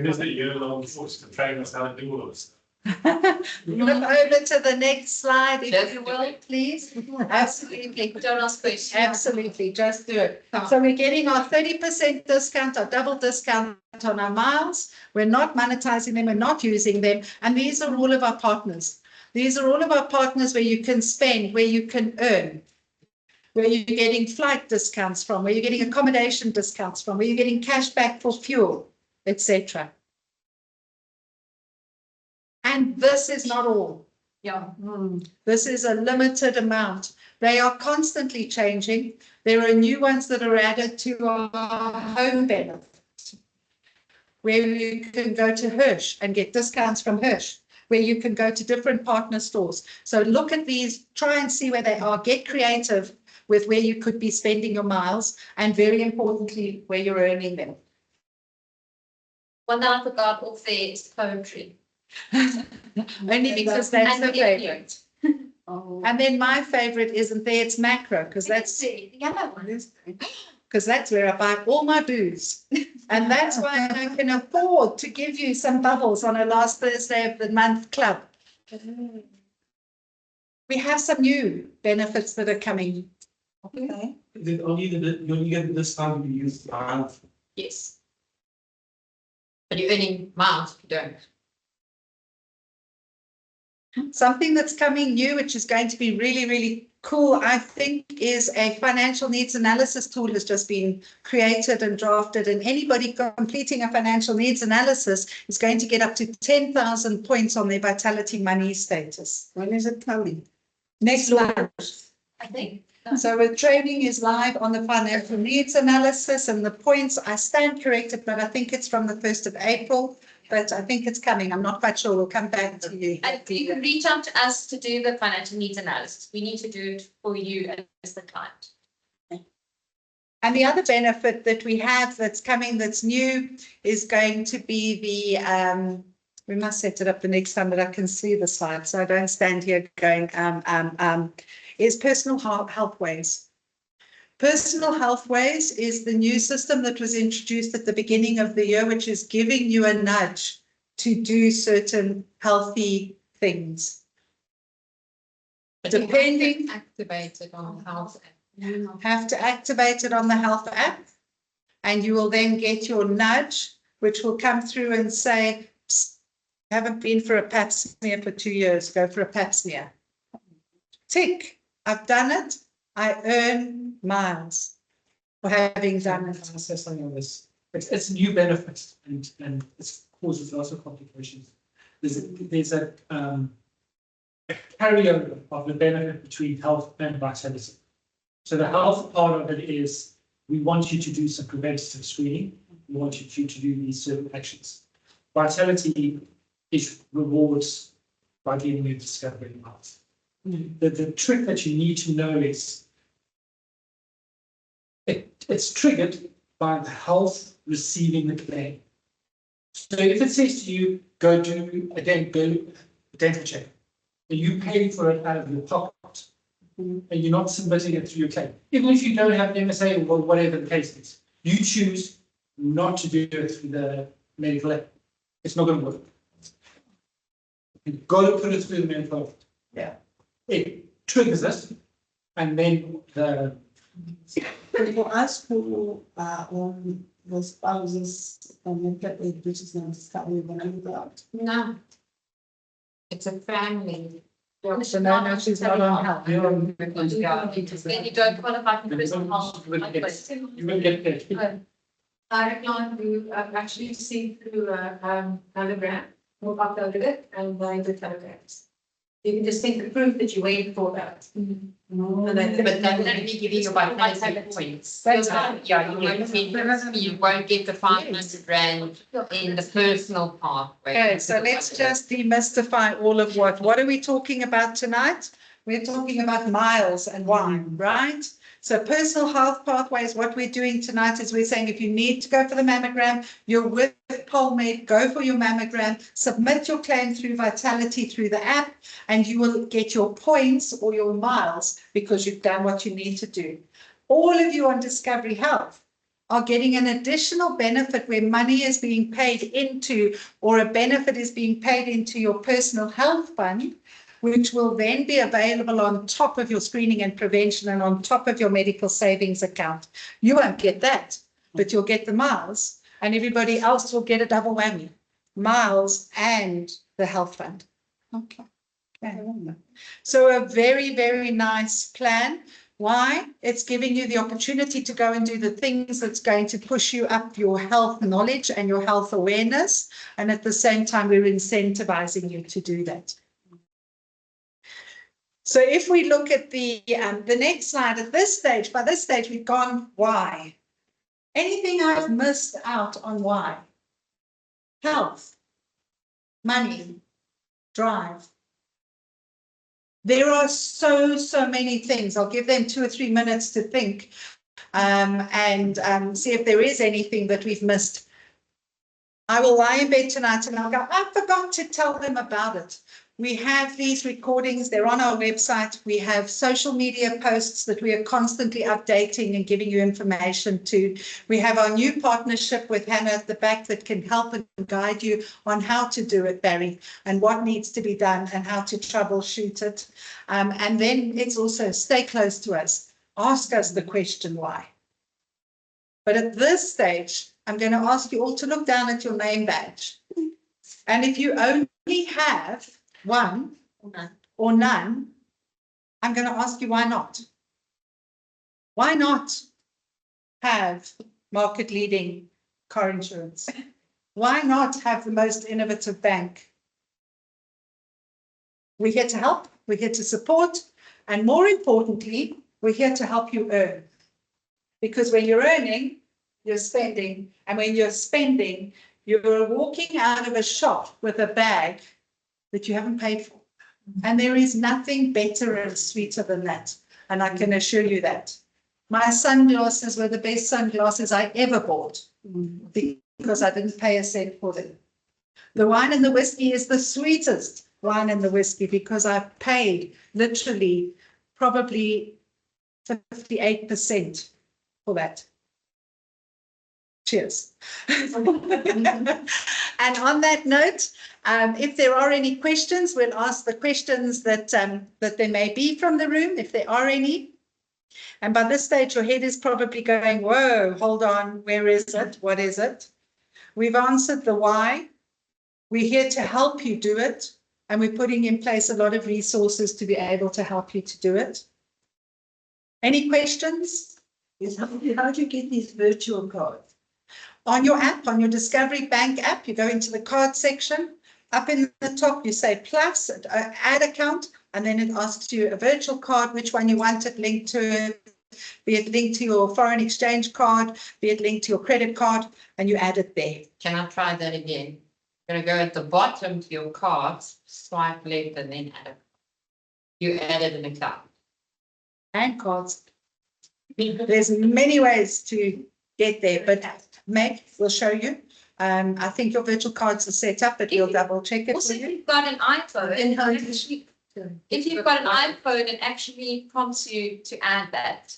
is the year-long course to train us how to do all this? Flip over to the next slide, if you will, please. Absolutely. Don't ask questions. Absolutely, just do it. So we're getting our 30% discount, our double discount on our miles. We're not monetizing them, we're not using them. And these are all of our partners. These are all of our partners where you can spend, where you can earn, where you're getting flight discounts from, where you're getting accommodation discounts from, where you're getting cash back for fuel, etc. And this is not all. Yeah. This is a limited amount. They are constantly changing. There are new ones that are added to our home benefit, where you can go to Hirsch and get discounts from Hirsch, where you can go to different partner stores. So look at these, try and see where they are, get creative with where you could be spending your miles, and very importantly, where you're earning them. One that I forgot off there is poetry. Only because that's And the the favorite. And then my favorite isn't there, it's macro, because The yellow one. that's where I buy all my booze. And that's why I can afford to give you some bubbles on a last Thursday of the month club. We have some new benefits that are coming. Okay. Is it only you only get the discount if you use the miles? Yes. But you're earning miles if you don't. Something that's coming new, which is going to be really, really cool, I think, is a financial needs analysis tool has just been created and drafted, and anybody completing a financial needs analysis is going to get up to 10,000 points on their Vitality Money status. When is it coming? Next slide. I think. So the training is live on the financial needs analysis, and the points, I stand corrected, but I think it's from the 1st of April. But I think it's coming. I'm not quite sure. We'll come back to you. And you can reach out to us to do the financial needs analysis. We need to do it for you as the client. And the other benefit that we have that's coming, that's new, is going to be the, we must set it up the next time that I can see the slide, so I don't stand here going, is personal health ways. Personal Health Ways is the new system that was introduced at the beginning of the year, which is giving you a nudge to do certain healthy things. But Depending, you have to activate it on health. have to activate it on the health app, and you will then get your nudge, which will come through and say, "Psst, haven't been for a pap smear for 2 years, go for a pap smear." Tick, I've done it. I earn miles for having done it. I'll say something on this. It's a new benefit and it causes lots of complications. There's a carryover of the benefit between health and vitality. So the health part of it is we want you to do some preventative screening. We want you to do these certain actions. Vitality is rewards by giving you discovery miles. The trick that you need to know is it's triggered by the health receiving the claim. So if it says to you, go do a dental check, and you pay for it out of your pocket, and you're not submitting it through your claim, even if you don't have an MSA or whatever the case is, you choose not to do it through the medical aid. It's not going to work. You've got to put it through the medical aid. Yeah. It triggers it, and then the For us who are on the spouses and mental aid, which is not discovery when I go out. No. It's a family. So no, she's not on health. Then you don't qualify for personal health. you will get paid. I had a client who actually received through a telegram, who uploaded it, and they did telegrams. You can just think the proof that you waited for that. But that will only give you about 500 points. That's Yeah, you won't get the 500 rand in the personal pathway. Okay, so let's just demystify all of what are we talking about tonight? We're talking about miles and wine, right? So personal health pathways, what we're doing tonight is we're saying if you need to go for the mammogram, you're with PolMed, go for your mammogram, submit your claim through Vitality through the app, and you will get your points or your miles because you've done what you need to do. All of you on Discovery Health are getting an additional benefit where money is being paid into, or a benefit is being paid into your personal health fund, which will then be available on top of your screening and prevention and on top of your medical savings account. You won't get that, but you'll get the miles, and everybody else will get a double whammy, miles and the health fund. Okay. So a very, very nice plan. Why? It's giving you the opportunity to go and do the things that's going to push you up your health knowledge and your health awareness. And at the same time, we're incentivizing you to do that. So if we look at the next slide, at this stage, by this stage, we've gone why. Anything I've missed out on why? Health, money, drive. There are so many things. I'll give them 2 or 3 minutes to think and see if there is anything that we've missed. I will lie in bed tonight and I'll go, I forgot to tell them about it. We have these recordings, they're on our website. We have social media posts that we are constantly updating and giving you information to. We have our new partnership with Hannah at the back that can help and guide you on how to do it, Barry, and what needs to be done and how to troubleshoot it. And then it's also stay close to us. Ask us the question why. But at this stage, I'm going to ask you all to look down at your name badge. And if you only have one or none, I'm going to ask you why not? Why not have market leading car insurance? Why not have the most innovative bank? We're here to help, we're here to support, and more importantly, we're here to help you earn. Because when you're earning, you're spending, and when you're spending, you're walking out of a shop with a bag that you haven't paid for. And there is nothing better and sweeter than that. And I can assure you that. My sunglasses were the best sunglasses I ever bought because I didn't pay a cent for them. The wine and the whiskey is the sweetest wine and the whiskey because I paid literally probably 58% for that. Cheers. And on that note, if there are any questions, we'll ask the questions that there may be from the room, if there are any. And by this stage, your head is probably going, whoa, hold on, where is it? What is it? We've answered the why. We're here to help you do it. And we're putting in place a lot of resources to be able to help you to do it. Any questions? Yes, how do you get these virtual cards? On your app, on your Discovery Bank app, you go into the card section. Up in the top, you say plus, add account, and then it asks you a virtual card, which one you want it linked to, be it linked to your foreign exchange card, be it linked to your credit card, and you add it there. Can I try that again? Gonna go at the bottom to your cards, swipe left and then add it. You add it in the cloud. And cards. There's many ways to get there, but Meg will show you. I think your virtual cards are set up, but we'll double check it Also, for if you. you've got an iPhone, In how do actually- if you've got an iPhone, it actually prompts you to add that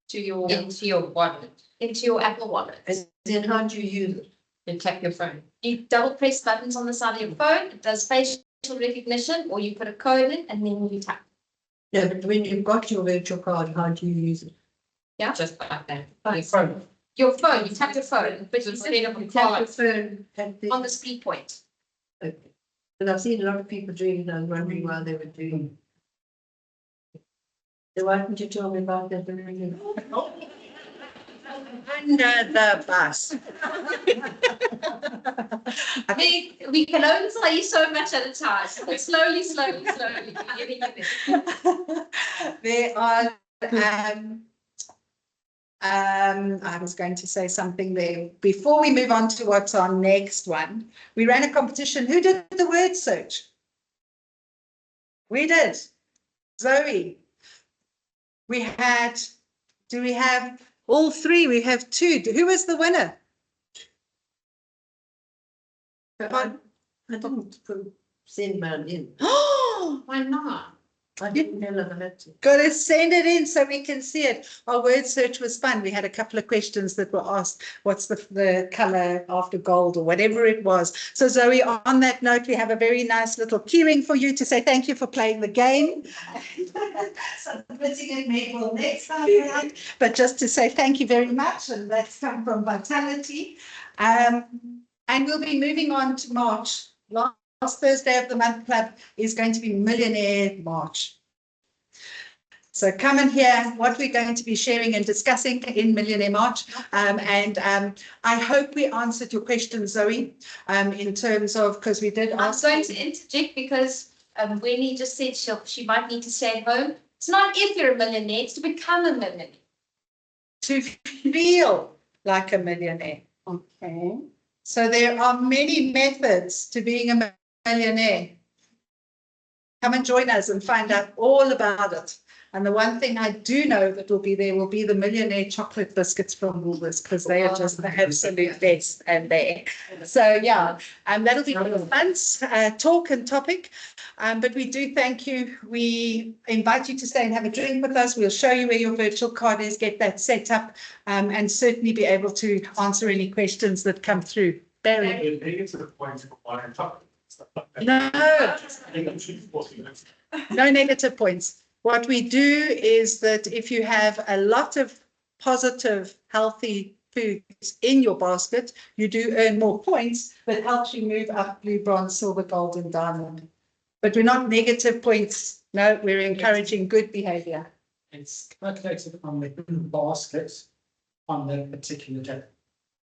to your, Into your wallet, into your Apple Wallet. And then how do you use it? you tap your phone. You double press buttons on the side of your phone, it does facial recognition, or you put a code in and then you tap. Yeah, but when you've got your virtual card, how do you use it? Just like that. Your phone. Your phone, you tap your phone, but instead of a You tap your card phone at the. on the speed point. And I've seen a lot of people doing it, I was wondering why they were doing it. So why didn't you tell me about that earlier? Under the bus. We can only tell you so much at a time, but slowly, we're getting there. There are, I was going to say something there. Before we move on to what's our next one, we ran a competition. Who did the word search? We did. Zoe. Do we have all three? We have two. Who was the winner? I didn't send mine in. Oh, Why not? I didn't know that I had to. got to send it in so we can see it. Our word search was fun. We had a couple of questions that were asked. What's the color after gold or whatever it was? So Zoe, on that note, we have a very nice little keyring for you to say thank you for playing the game. So putting it maybe will next time around, but just to say thank you very much. And that's come from Vitality. And we'll be moving on to March. Last Thursday of the month club is going to be Millionaire March. So come and hear what we're going to be sharing and discussing in Millionaire March. I hope we answered your question, Zoe, in terms of, because we did I'm ask. going to interject because Winnie just said she might need to stay at home. It's not if you're a millionaire, it's to become a millionaire. To feel like a millionaire. Okay. So there are many methods to being a millionaire. Come and join us and find out all about it. And the one thing I do know that will be there will be the millionaire chocolate biscuits from Woolworths, because they are just the absolute best and there. So yeah, that'll be a fun talk and topic. But we do thank you. We invite you to stay and have a drink with us. We'll show you where your virtual card is, get that set up, and certainly be able to answer any questions that come through. Barry. No negative points. What we do is that if you have a lot of positive, healthy foods in your basket, you do earn more points that helps you move up blue, bronze, silver, gold, and diamond. But we're not negative points. No, we're encouraging good behavior. It's calculated on the basket on the particular day.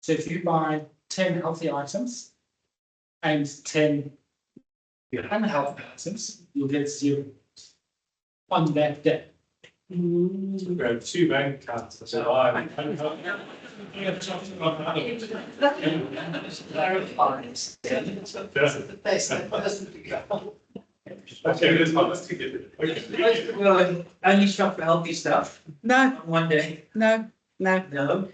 So if you buy 10 healthy items and 10 unhealthy items, you'll get 0 on that day. We have 2 bank accounts. So I. Well, only shop for healthy stuff No, on one day. no. No.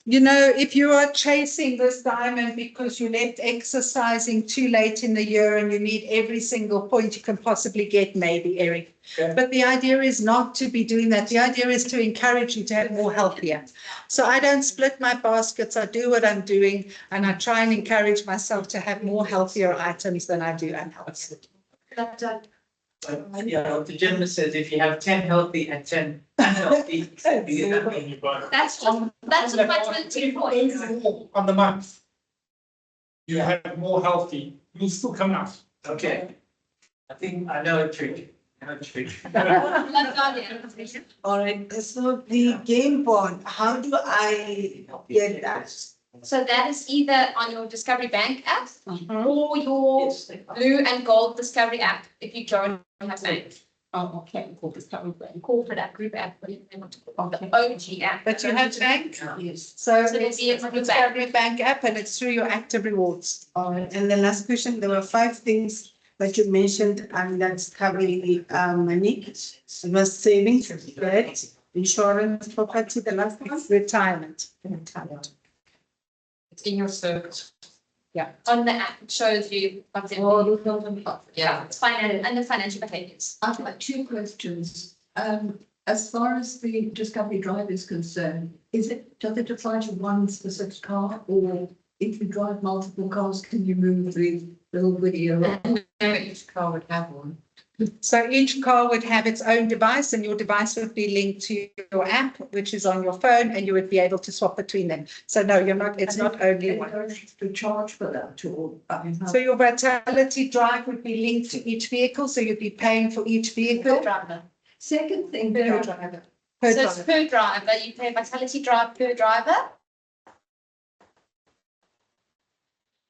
You know, if you are chasing this diamond because you left exercising too late in the year and you need every single point you can possibly get, maybe, Eric. Okay. But the idea is not to be doing that. The idea is to encourage you to have more healthier. So I don't split my baskets. I do what I'm doing, and I try and encourage myself to have more healthier items than I do unhealthy. Yeah, the gentleman says if you have 10 healthy and 10 unhealthy, you get that. That's a vitality point. On the month, you have more healthy, you'll still come out. Okay. I think I know a trick. All right, so the game board, how do I get that? So that is either on your Discovery Bank app or your blue and gold Discovery app if you don't have bank. Oh, okay, for Discovery Bank. corporate app, group app, whatever they want to call it, Okay. the OG app. But you have bank, Yes. so So it's there'll be a the group Discovery Bank app and it's through your active rewards. All right, and the last question, there were 5 things that you mentioned, and that's covering money. It was savings, debt, insurance, property, the last one. Retirement. It's in your circle. On the app, it shows you. what's in there. Yeah. It's finance, and the financial behaviors. I've got 2 questions. As far as the Discovery Drive is concerned, does it apply to one specific car, or if you drive multiple cars, can you move the little video? Each car would have one. So each car would have its own device and your device would be linked to your app, which is on your phone, and you would be able to swap between them. So no, it's not only one. To charge for that, or, I mean, So your Vitality Drive would be linked to each vehicle, so you'd be paying for each Per vehicle. driver. second thing, Per there driver. So Per it's driver. per driver, you pay Vitality Drive per driver.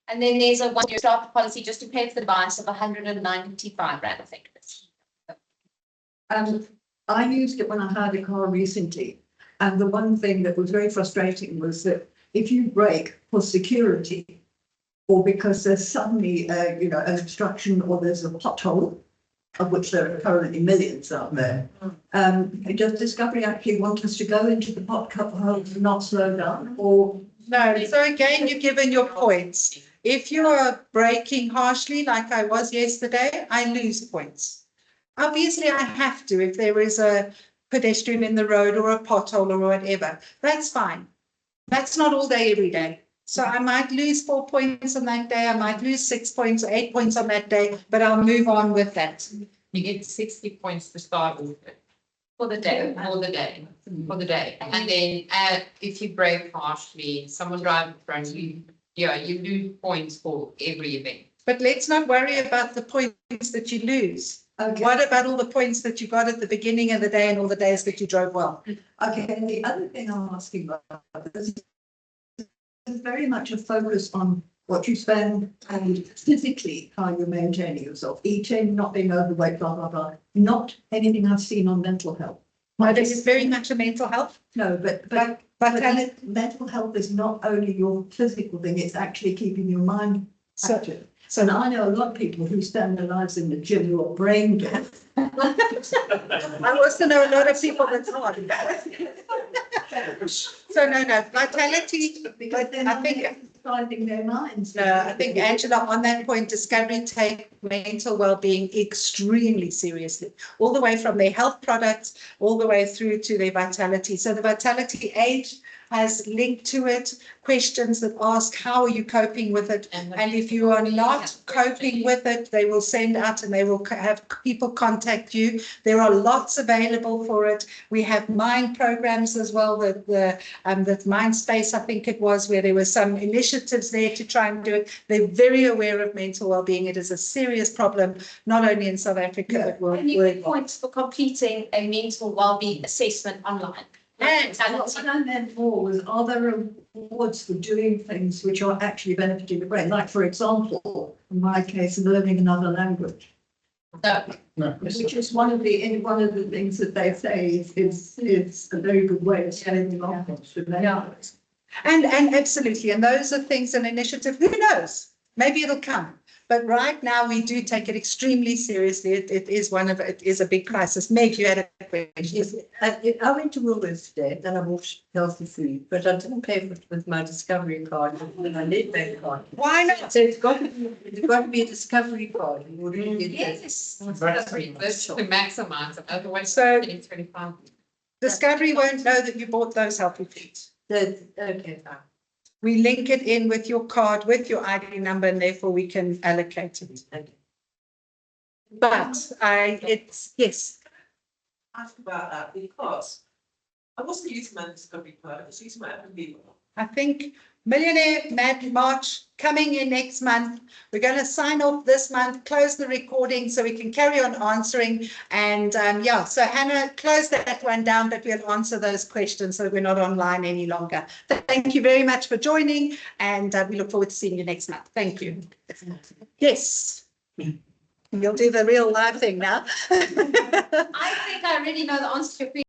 And then there's a one-year starter policy just to pay for the device of 195 rand, I think. I used it when I had a car recently, and the one thing that was very frustrating was that if you brake for security, or because there's suddenly, an obstruction or there's a pothole, of which there are currently millions out there, does Discovery actually want us to go into the pothole and not slow down, or? No, so again, you're given your points. If you are braking harshly, like I was yesterday, I lose points. Obviously, I have to if there is a pedestrian in the road or a pothole or whatever. That's fine. That's not all day, every day. So I might lose 4 points on that day. I might lose 6 points or 8 points on that day, but I'll move on with that. You get 60 points to start with. For the day. For the day, and then if you brake harshly, someone drives in front of you, you lose points for every event. But let's not worry about the points that you lose. Okay. What about all the points that you got at the beginning of the day and all the days that you drove well? Okay, and the other thing I'm asking about is very much a focus on what you spend and physically how you're maintaining yourself, eating, not being overweight, blah, blah, blah. Not anything I've seen on mental health. This is very much a mental health. No, but mental health is not only your physical thing, it's actually keeping your mind active. And I know a lot of people who spend their lives in the gym who are brain dead. I also know a lot of people that's not. So no, Vitality, Because they're I not think, exercising their minds. no, I think Angela, on that point, Discovery take mental well-being extremely seriously, all the way from their health products, all the way through to their Vitality. So the Vitality Age has linked to it questions that ask, how are you coping with it? And if you are not coping with it, they will send out and they will have people contact you. There are lots available for it. We have mind programs as well, that Mindspace, I think it was, where there were some initiatives there to try and do it. They're very aware of mental well-being. It is a serious problem, not only in South Africa, but And you get worldwide. points for completing a mental well-being assessment online. And what I meant more was, are there awards for doing things which are actually benefiting the brain? Like, for example, in my case, learning another language. No. Which is one of the things that they say is a very good way of scaling along to language. And absolutely, and those are things, an initiative, who knows, maybe it'll come. But right now, we do take it extremely seriously. It is a big crisis. Meg, you had a question. Yes, I went to Woolworths today and I bought healthy food, but I didn't pay for it with my Discovery card and my Nedbank card. Why not? So it's got to be a Discovery card in order to get that. Yes. That's to maximize it, otherwise So- it's getting 25. Discovery won't know that you bought those healthy foods. Okay, fine. We link it in with your card, with your ID number, and therefore we can allocate it. Okay. But yes. Ask about that because I wasn't using my Discovery card, I was using my F&B one. I think Millionaire Mad March coming in next month. We're going to sign off this month, close the recording so we can carry on answering. And so Hannah, close that one down, but we'll answer those questions so we're not online any longer. Thank you very much for joining, and we look forward to seeing you next month. Thank you. Yes. You'll do the real life thing now. I think I already know the answer to your question.